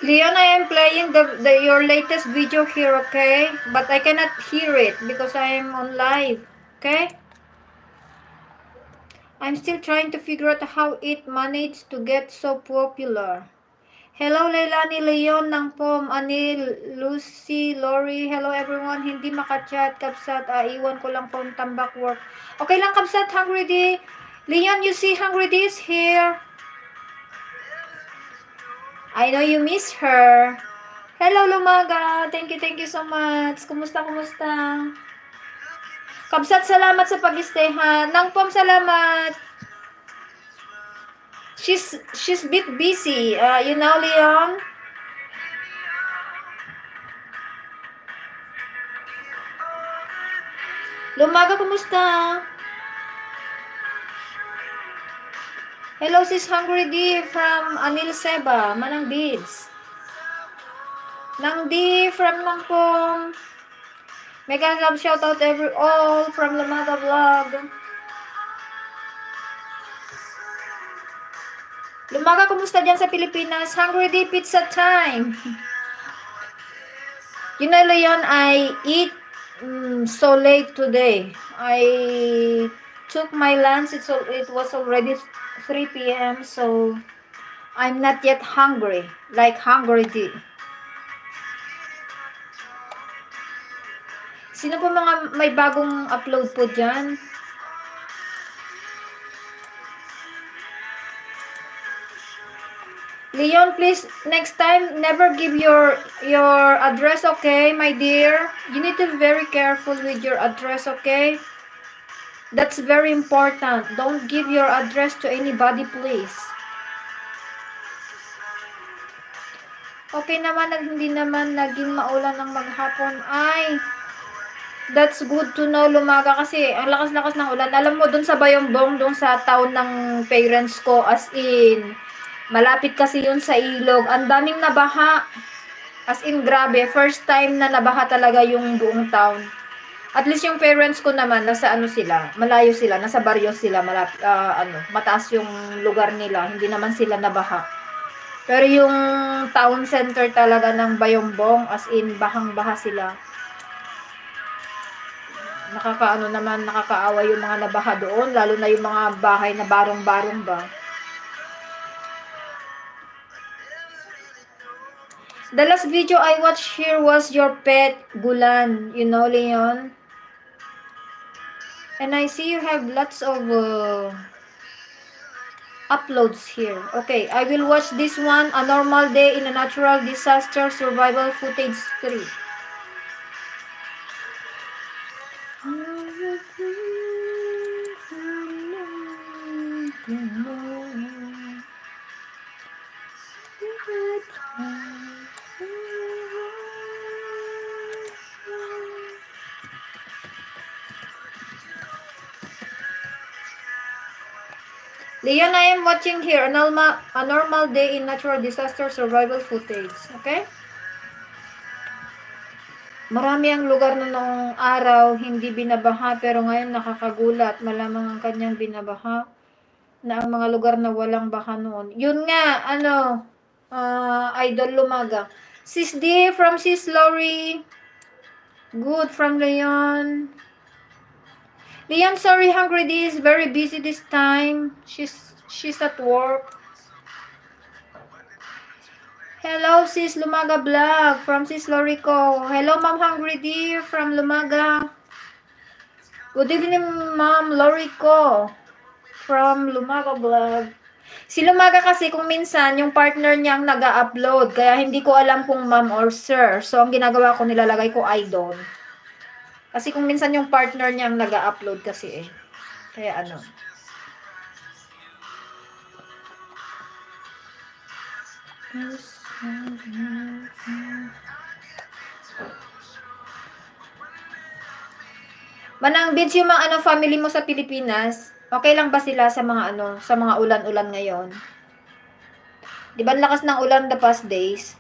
Leon, I am playing your latest video here, okay? But I cannot hear it because I am on live, okay? I'm still trying to figure out how it managed to get so popular. Hello, Leilani, Leon, ng Pom, Anil, Lucy, Lori. Hello, everyone. Hindi makachat, Kabsat. Iwan ko lang phone tambak work. Okay lang, Kabsat. Hungry D. Leon, you see Hungry D is here. I know you miss her. Hello, Lumaga. Thank you so much. Kumusta? Kabsat, salamat sa pag-stay, ha. Nang Pom, salamat. She's bit busy. You know, Leon? Lumaga, kumusta? Hello, sis Hungry D from Anil Seba, Manang Beads. Nang D from Nangpong. Mega love shout out all from Lumaga Vlog. Lumaga, kumusta dyan sa Pilipinas? Hungry D pizza time. You know, Leon, I eat so late today. I took my lunch. It was already 3 p.m. So I'm not yet hungry. Like Hungry D. Sino po mga may bagong upload po dyan? Leon, please, next time, never give your address, okay, my dear? You need to be very careful with your address, okay? That's very important. Don't give your address to anybody, please. Okay naman at hindi naman naging maulan ng maghapon. Ay, that's good to know, Lumaga, kasi ang lakas-lakas ng ulan. Alam mo, dun sa Bayombong, dun sa town ng parents ko, as in, malapit kasi yun sa ilog. Ang daming nabaha. As in, grabe. First time na nabaha talaga yung buong town. At least yung parents ko naman, nasa ano sila, malayo sila, nasa baryo sila, mataas yung lugar nila. Hindi naman sila nabaha. Pero yung town center talaga ng Bayombong, as in, bahang-baha sila. Nakakaawa yung mga nabaha doon, lalo na yung mga bahay na barong-barong ba. The last video I watched here was your pet, Gulan. You know, Leon? And I see you have lots of uploads here. Okay, I will watch this one, A Normal Day in a Natural Disaster Survival Footage 3. Leon, I am watching here, A Normal Day in Natural Disaster Survival Footage. Okay? Marami ang lugar na noong araw hindi binabaha, pero ngayon nakakagulat. Malamang ang kanyang binabaha na ang mga lugar na walang baha noon. Yun nga, Idol Lumaga. Sis D from Sis Lori. Good from Leon. Leon, sorry, Hungry D is very busy this time. She's at work. Hello, Sis Lumaga Vlog from Sis Lorico. Hello, Ma'am Hungry D from Lumaga. Good evening, Ma'am Lorico from Lumaga Vlog. Si Lumaga kasi kung minsan yung partner niya ang nag-upload, kaya hindi ko alam kung ma'am or sir. So, ang ginagawa ko, nilalagay ko idol. Kasi kung minsan yung partner niya ang nag-upload kasi eh. Kaya ano. Manang Bids, yung mga family mo sa Pilipinas, okay lang ba sila sa mga sa mga ulan-ulan ngayon? Di ba lakas ng ulan the past days?